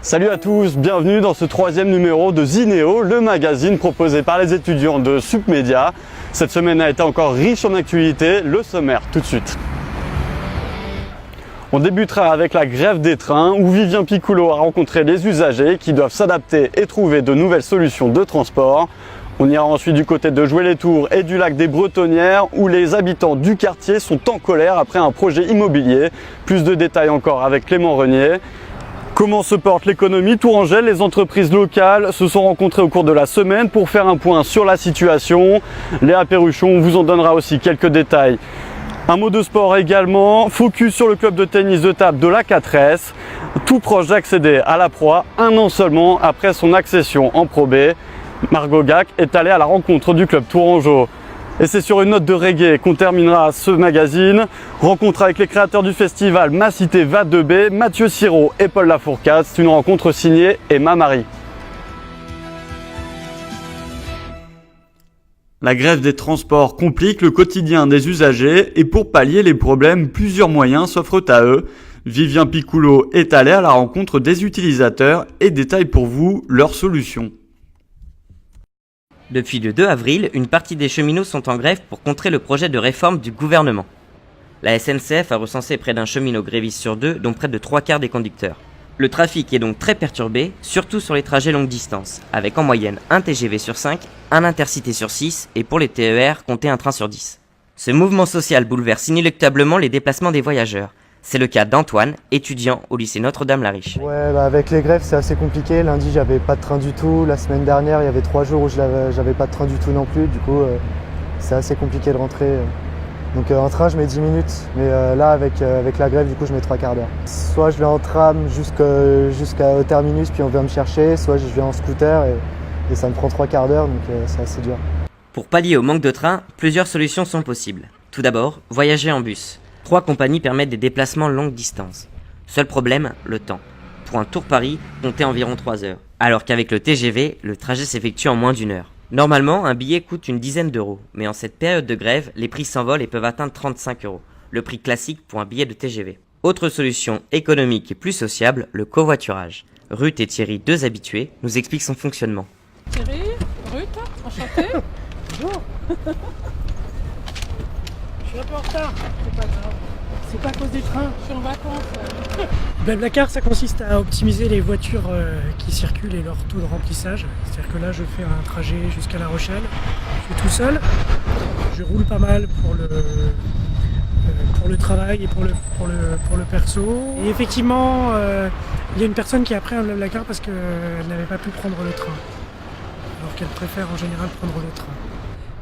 Salut à tous, bienvenue dans ce troisième numéro de Zineo, le magazine proposé par les étudiants de Supmédia. Cette semaine a été encore riche en actualités, le sommaire tout de suite. On débutera avec la grève des trains où Vivien Piccolo a rencontré les usagers qui doivent s'adapter et trouver de nouvelles solutions de transport. On ira ensuite du côté de Joué-les-Tours et du lac des Bretonnières où les habitants du quartier sont en colère après un projet immobilier. Plus de détails encore avec Clément Renier. Comment se porte l'économie tourangelle? Les entreprises locales se sont rencontrées au cours de la semaine pour faire un point sur la situation. Léa Perruchon vous en donnera aussi quelques détails. Un mot de sport également, focus sur le club de tennis de table de la 4S, tout proche d'accéder à la proie, un an seulement après son accession en Pro B. Margot Gac est allée à la rencontre du club tourangeau. Et c'est sur une note de reggae qu'on terminera ce magazine. Rencontre avec les créateurs du festival Ma Cité Va de B, Mathieu Sirot et Paul Lafourcade. C'est une rencontre signée Emma Marie. La grève des transports complique le quotidien des usagers et pour pallier les problèmes, plusieurs moyens s'offrent à eux. Vivien Piccolo est allé à la rencontre des utilisateurs et détaille pour vous leurs solutions. Depuis le 2 avril, une partie des cheminots sont en grève pour contrer le projet de réforme du gouvernement. La SNCF a recensé près d'un cheminot gréviste sur deux, dont près de 3/4 des conducteurs. Le trafic est donc très perturbé, surtout sur les trajets longue distance, avec en moyenne un TGV sur 5, un Intercité sur 6 et pour les TER, comptez un train sur 10. Ce mouvement social bouleverse inéluctablement les déplacements des voyageurs. C'est le cas d'Antoine, étudiant au lycée Notre-Dame-la-Riche. Ouais, avec les grèves c'est assez compliqué. Lundi j'avais pas de train du tout. La semaine dernière il y avait 3 jours où j'avais pas de train du tout non plus. Du coup c'est assez compliqué de rentrer. Donc en train je mets 10 minutes. Mais là avec la grève du coup je mets 3/4 d'heure. Soit je vais en tram jusqu'au terminus puis on vient me chercher. Soit je vais en scooter et ça me prend 3/4 d'heure donc c'est assez dur. Pour pallier au manque de train, plusieurs solutions sont possibles. Tout d'abord, voyager en bus. 3 compagnies permettent des déplacements longue distance. Seul problème, le temps. Pour un tour Paris, comptez environ 3 heures. Alors qu'avec le TGV, le trajet s'effectue en moins d'1 heure. Normalement, un billet coûte une dizaine d'euros. Mais en cette période de grève, les prix s'envolent et peuvent atteindre 35 euros. Le prix classique pour un billet de TGV. Autre solution économique et plus sociable, le covoiturage. Ruth et Thierry, 2 habitués, nous expliquent son fonctionnement. Thierry, Ruth, enchanté. Bonjour. Je suis un peu en retard, c'est pas grave. C'est pas à cause des trains. Je suis en vacances. Blablacar, ça consiste à optimiser les voitures qui circulent et leur taux de remplissage. C'est-à-dire que là, je fais un trajet jusqu'à La Rochelle. Je suis tout seul. Je roule pas mal pour le travail et pour le perso. Et effectivement, il y a une personne qui a pris un Blablacar parce qu'elle n'avait pas pu prendre le train. Alors qu'elle préfère en général prendre le train.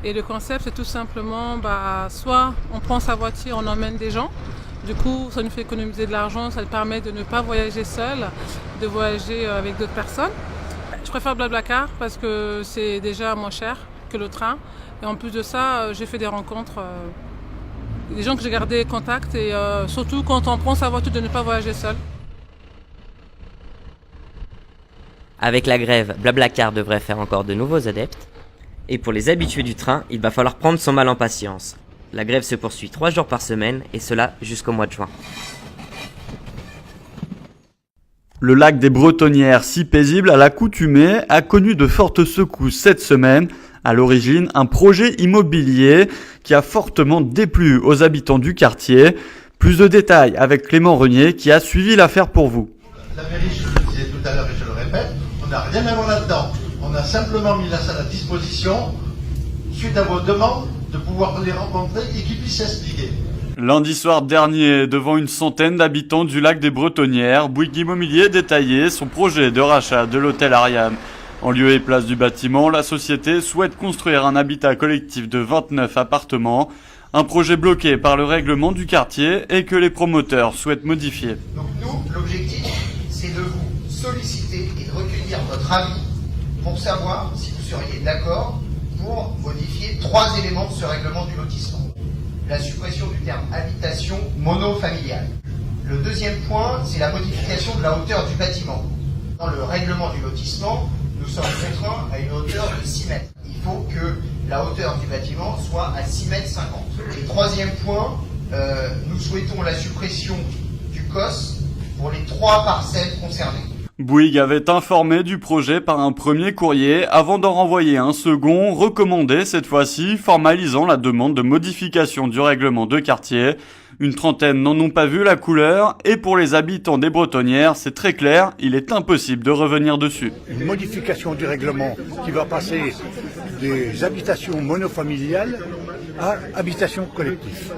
Et le concept, c'est tout simplement, soit on prend sa voiture, on emmène des gens. Du coup, ça nous fait économiser de l'argent, ça nous permet de ne pas voyager seul, de voyager avec d'autres personnes. Je préfère Blablacar parce que c'est déjà moins cher que le train. Et en plus de ça, j'ai fait des rencontres, des gens que j'ai gardé contact et surtout quand on prend sa voiture, de ne pas voyager seul. Avec la grève, Blablacar devrait faire encore de nouveaux adeptes. Et pour les habitués du train, il va falloir prendre son mal en patience. La grève se poursuit 3 jours par semaine, et cela jusqu'au mois de juin. Le lac des Bretonnières, si paisible à l'accoutumée, a connu de fortes secousses cette semaine. À l'origine, un projet immobilier qui a fortement déplu aux habitants du quartier. Plus de détails avec Clément Renier qui a suivi l'affaire pour vous. La mairie, je le disais tout à l'heure et je le répète, on n'a rien à voir là-dedans. On a simplement mis la salle à disposition, suite à vos demandes, de pouvoir les rencontrer et qu'ils puissent s'expliquer. Lundi soir dernier, devant une centaine d'habitants du lac des Bretonnières, Bouygues Immobilier détaillait son projet de rachat de l'hôtel Ariane. En lieu et place du bâtiment, la société souhaite construire un habitat collectif de 29 appartements, un projet bloqué par le règlement du quartier et que les promoteurs souhaitent modifier. Donc nous, l'objectif, c'est de vous solliciter et de recueillir votre avis pour savoir si vous seriez d'accord pour modifier 3 éléments de ce règlement du lotissement. La suppression du terme habitation monofamiliale. Le deuxième point, c'est la modification de la hauteur du bâtiment. Dans le règlement du lotissement, nous sommes contraints à une hauteur de 6 mètres. Il faut que la hauteur du bâtiment soit à 6,50 mètres. Et troisième point, nous souhaitons la suppression du COS pour les 3 parcelles concernées. Bouygues avait informé du projet par un premier courrier avant d'en renvoyer un second, recommandé cette fois-ci, formalisant la demande de modification du règlement de quartier. Une trentaine n'en ont pas vu la couleur et pour les habitants des Bretonnières, c'est très clair, il est impossible de revenir dessus. Une modification du règlement qui va passer des habitations monofamiliales à habitations collectives.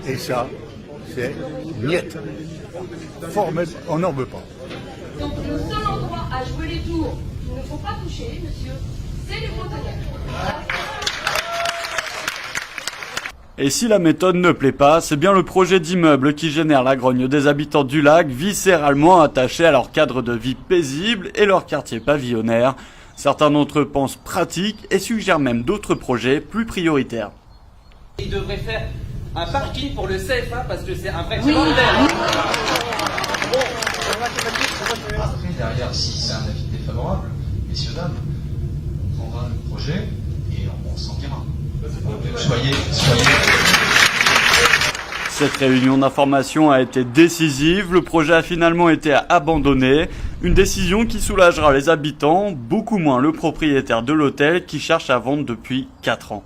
Et ça, c'est niet. On n'en veut pas. Donc le seul endroit à jouer les tours qu'il ne faut pas toucher, monsieur, c'est les Bretonnières. Et si la méthode ne plaît pas, c'est bien le projet d'immeuble qui génère la grogne des habitants du lac, viscéralement attachés à leur cadre de vie paisible et leur quartier pavillonnaire. Certains d'entre eux pensent pratique et suggèrent même d'autres projets plus prioritaires. Ils devraient faire un parking pour le CFA parce que c'est un vrai secondaire. Derrière, si c'est un avis défavorable, messieurs, dames, on prendra le projet et on s'en ira. Soyez. Cette réunion d'information a été décisive, le projet a finalement été abandonné. Une décision qui soulagera les habitants, beaucoup moins le propriétaire de l'hôtel qui cherche à vendre depuis 4 ans.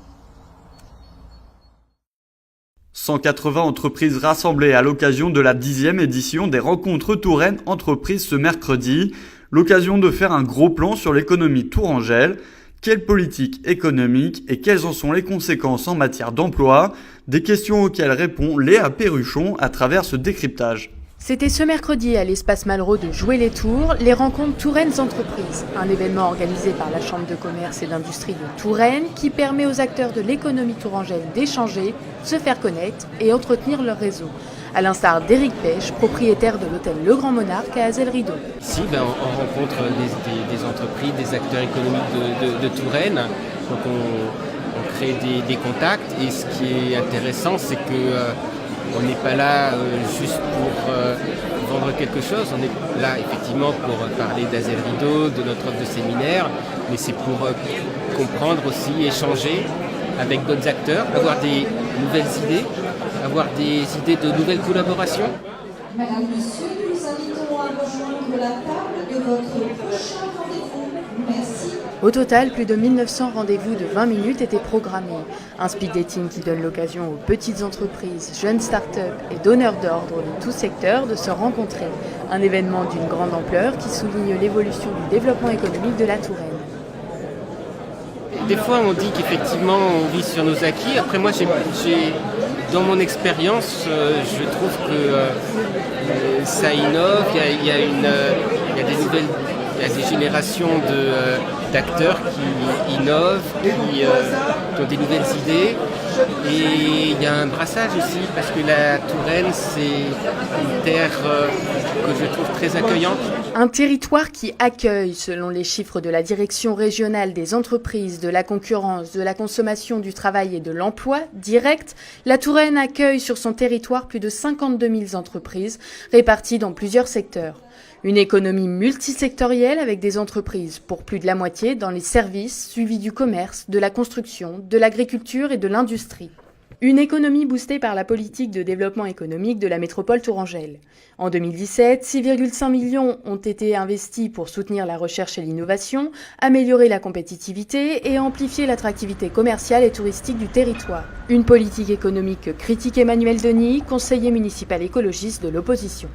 180 entreprises rassemblées à l'occasion de la 10e édition des Rencontres Touraine Entreprises ce mercredi. L'occasion de faire un gros plan sur l'économie tourangelle. Quelle politique économique et quelles en sont les conséquences en matière d'emploi? Des questions auxquelles répond Léa Perruchon à travers ce décryptage. C'était ce mercredi à l'espace Malraux de Jouer-les-Tours, les rencontres Touraine Entreprises, un événement organisé par la Chambre de commerce et d'industrie de Touraine qui permet aux acteurs de l'économie tourangelle d'échanger, se faire connaître et entretenir leur réseau. À l'instar d'Éric Pêche, propriétaire de l'hôtel Le Grand Monarque à Azel-Rideau. Ici, on rencontre des entreprises, des acteurs économiques de Touraine. Donc on crée des contacts et ce qui est intéressant, c'est que on n'est pas là juste pour vendre quelque chose, on est là effectivement pour parler d'Azel-Rideau, de notre offre de séminaire, mais c'est pour comprendre aussi, échanger avec d'autres acteurs, avoir des nouvelles idées, avoir des idées de nouvelles collaborations. Madame, Monsieur, nous vous invitons à rejoindre la table de votre prochain rendez-vous. Merci. Au total, plus de 1900 rendez-vous de 20 minutes étaient programmés. Un speed dating qui donne l'occasion aux petites entreprises, jeunes start-up et donneurs d'ordre de tous secteurs de se rencontrer. Un événement d'une grande ampleur qui souligne l'évolution du développement économique de la Touraine. Des fois, on dit qu'effectivement, on vit sur nos acquis. Après, moi, dans mon expérience, je trouve que ça innove. Il y a des nouvelles, il y a des générations d'acteurs qui innovent, qui ont des nouvelles idées. Et il y a un brassage aussi, parce que la Touraine, c'est une terre que je trouve très accueillante. Un territoire qui accueille, selon les chiffres de la Direction régionale des entreprises, de la concurrence, de la consommation, du travail et de l'emploi direct, la Touraine accueille sur son territoire plus de 52 000 entreprises réparties dans plusieurs secteurs. Une économie multisectorielle avec des entreprises pour plus de la moitié dans les services, suivis du commerce, de la construction, de l'agriculture et de l'industrie. Une économie boostée par la politique de développement économique de la métropole tourangelle. En 2017, 6,5 millions ont été investis pour soutenir la recherche et l'innovation, améliorer la compétitivité et amplifier l'attractivité commerciale et touristique du territoire. Une politique économique que critique Emmanuel Denis, conseiller municipal écologiste de l'opposition.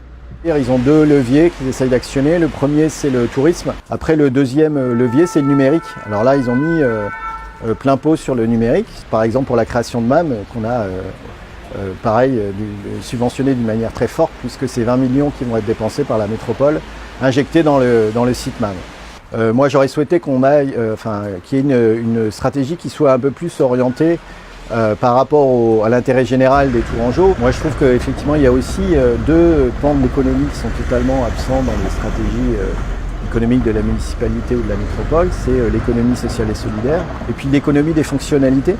Ils ont 2 leviers qu'ils essayent d'actionner. Le premier, c'est le tourisme. Après, le deuxième levier, c'est le numérique. Alors là, ils ont mis plein pot sur le numérique. Par exemple, pour la création de MAM, qu'on a subventionné d'une manière très forte, puisque c'est 20 millions qui vont être dépensés par la métropole, injectés dans le site MAM. Moi, j'aurais souhaité qu'il y ait une stratégie qui soit un peu plus orientée par rapport à l'intérêt général des Tourangeaux. Moi je trouve qu'effectivement il y a aussi 2 pans de l'économie qui sont totalement absents dans les stratégies économiques de la municipalité ou de la métropole. C'est l'économie sociale et solidaire et puis l'économie des fonctionnalités.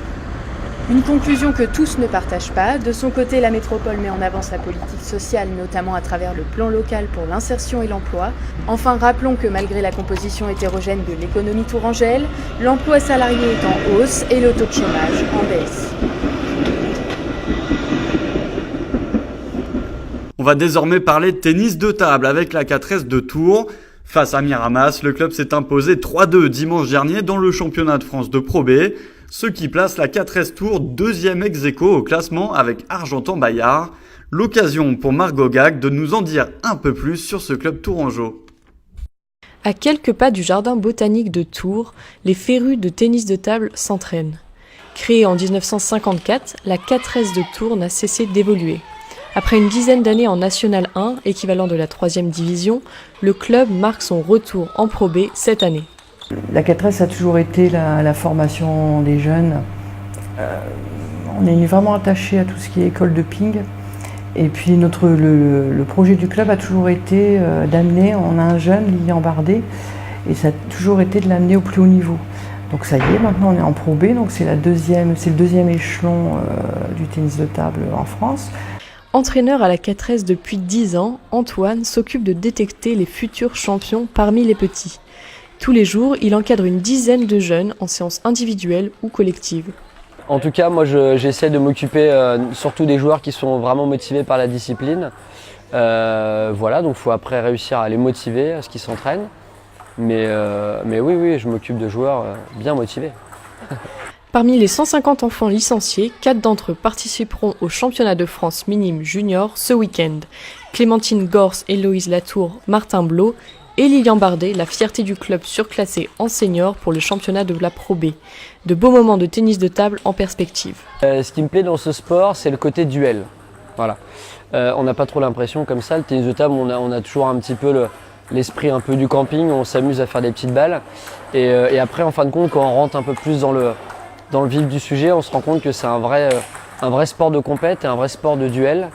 Une conclusion que tous ne partagent pas. De son côté, la métropole met en avant sa politique sociale, notamment à travers le plan local pour l'insertion et l'emploi. Enfin, rappelons que malgré la composition hétérogène de l'économie tourangelle, l'emploi salarié est en hausse et le taux de chômage en baisse. On va désormais parler de tennis de table avec la 4S de Tours. Face à Miramas, le club s'est imposé 3-2 dimanche dernier dans le championnat de France de Pro B, ce qui place la 4S Tours deuxième ex-aequo au classement avec Argentan-Bayard. L'occasion pour Margot Gag de nous en dire un peu plus sur ce club tourangeau. À quelques pas du jardin botanique de Tours, les férus de tennis de table s'entraînent. Créée en 1954, la 4S de Tours n'a cessé d'évoluer. Après une dizaine d'années en National 1, équivalent de la 3e division, le club marque son retour en Pro B cette année. La 4S a toujours été la formation des jeunes. On est vraiment attaché à tout ce qui est école de ping. Et puis le projet du club a toujours été d'amener, on a un jeune, Lilian Bardet, et ça a toujours été de l'amener au plus haut niveau. Donc ça y est, maintenant on est en Pro B, donc c'est le deuxième échelon du tennis de table en France. Entraîneur à la 4S depuis 10 ans, Antoine s'occupe de détecter les futurs champions parmi les petits. Tous les jours, il encadre une dizaine de jeunes en séance individuelle ou collective. En tout cas, moi j'essaie de m'occuper surtout des joueurs qui sont vraiment motivés par la discipline. Voilà, donc il faut après réussir à les motiver, à ce qu'ils s'entraînent. Mais oui, je m'occupe de joueurs bien motivés. Parmi les 150 enfants licenciés, 4 d'entre eux participeront au championnat de France minime junior ce week-end. Clémentine Gors, Héloïse Latour, Martin Blot et Lilian Bardet, la fierté du club surclassé en senior pour le championnat de la Pro B. De beaux moments de tennis de table en perspective. Ce qui me plaît dans ce sport, c'est le côté duel. Voilà. On n'a pas trop l'impression comme ça, le tennis de table, on a toujours un petit peu l'esprit un peu du camping, on s'amuse à faire des petites balles. Et après, en fin de compte, quand on rentre un peu plus dans le vif du sujet, on se rend compte que c'est un vrai sport de compète et un vrai sport de duel.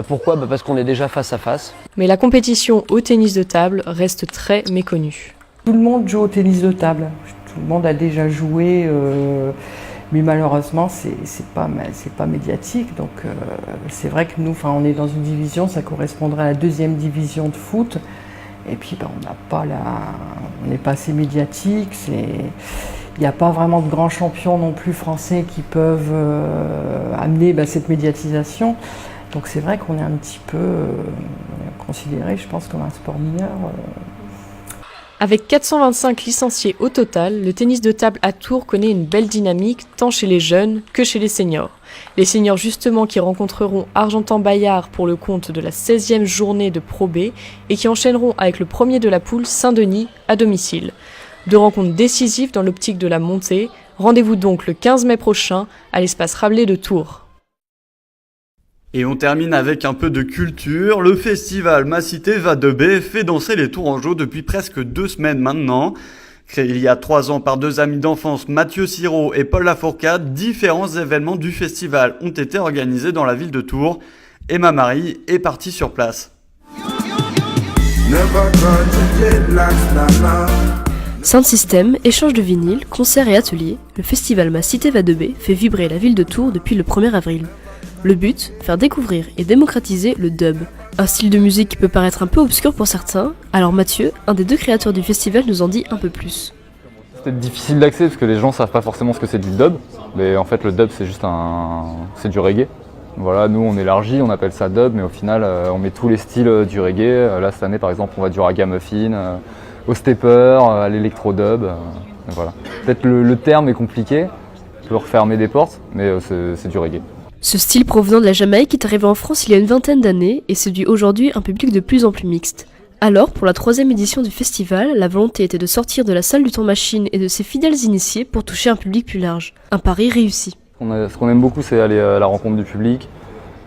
Pourquoi ? Parce qu'on est déjà face à face. Mais la compétition au tennis de table reste très méconnue. Tout le monde joue au tennis de table. Tout le monde a déjà joué, mais malheureusement, c'est pas médiatique. Donc c'est vrai que nous, on est dans une division, ça correspondrait à la 2e division de foot. Et puis on n'est pas assez médiatique. Il n'y a pas vraiment de grands champions non plus français qui peuvent amener cette médiatisation. Donc c'est vrai qu'on est un petit peu considéré, je pense, comme un sport mineur. Avec 425 licenciés au total, le tennis de table à Tours connaît une belle dynamique tant chez les jeunes que chez les seniors. Les seniors justement qui rencontreront Argentan-Bayard pour le compte de la 16e journée de Pro B et qui enchaîneront avec le premier de la poule Saint-Denis à domicile. 2 rencontres décisives dans l'optique de la montée. Rendez-vous donc le 15 mai prochain à l'espace Rabelais de Tours. Et on termine avec un peu de culture. Le festival Ma Cité Va de B fait danser les Tourangeaux depuis presque 2 semaines maintenant. Créé il y a 3 ans par 2 amis d'enfance, Mathieu Sirot et Paul Lafourcade, différents événements du festival ont été organisés dans la ville de Tours. Emma Marie est partie sur place. Sound System, échange de vinyles, concerts et ateliers, le festival Ma Cité Va de B fait vibrer la ville de Tours depuis le 1er avril. Le but, faire découvrir et démocratiser le dub. Un style de musique qui peut paraître un peu obscur pour certains, alors Mathieu, un des 2 créateurs du festival, nous en dit un peu plus. C'est difficile d'accès parce que les gens savent pas forcément ce que c'est du dub, mais en fait le dub c'est juste c'est du reggae. Voilà, nous on élargit, on appelle ça dub, mais au final on met tous les styles du reggae. Là cette année par exemple on va du ragamuffin, au stepper, à l'électro-dub. Voilà. Peut-être le terme est compliqué, on peut refermer des portes, mais c'est du reggae. Ce style provenant de la Jamaïque est arrivé en France il y a une vingtaine d'années et séduit aujourd'hui un public de plus en plus mixte. Alors, pour la 3e édition du festival, la volonté était de sortir de la salle du temps-machine et de ses fidèles initiés pour toucher un public plus large. Un pari réussi. Ce qu'on aime beaucoup, c'est aller à la rencontre du public,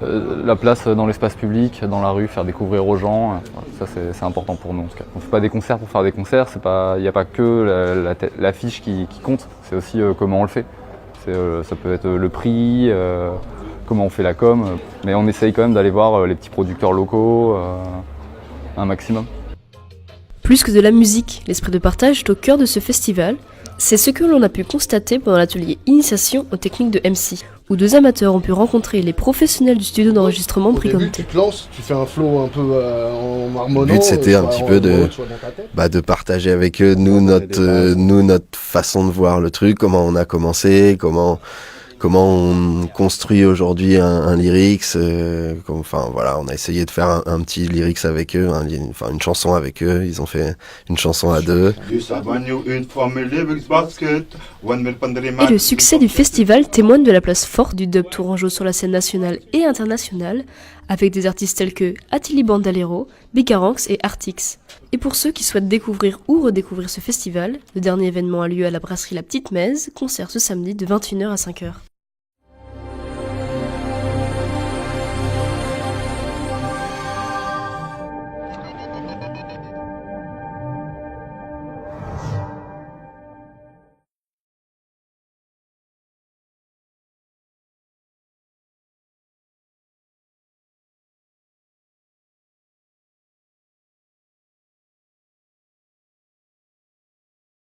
la place dans l'espace public, dans la rue, faire découvrir aux gens. Ça, c'est important pour nous en tout cas. On ne fait pas des concerts pour faire des concerts, il n'y a pas que l'affiche qui compte, c'est aussi comment on le fait. Ça peut être le prix, comment on fait la com, mais on essaye quand même d'aller voir les petits producteurs locaux un maximum. Plus que de la musique, l'esprit de partage est au cœur de ce festival. C'est ce que l'on a pu constater pendant l'atelier Initiation aux techniques de MC, où 2 amateurs ont pu rencontrer les professionnels du studio d'enregistrement Brigante. Tu te lances, tu fais un flow un peu en harmoniant. Le but c'était un petit peu de partager avec eux notre façon de voir le truc, comment on a commencé, comment comment on construit aujourd'hui un lyrics. Enfin voilà, on a essayé de faire un petit lyrics avec eux, une chanson avec eux. Ils ont fait une chanson à deux. Et le succès du festival témoigne de la place forte du dub tourangeau sur la scène nationale et internationale, avec des artistes tels que Attili Bandalero, Bicaranx et Artix. Et pour ceux qui souhaitent découvrir ou redécouvrir ce festival, le dernier événement a lieu à la brasserie La Petite Mèze, concert ce samedi de 21h à 5h.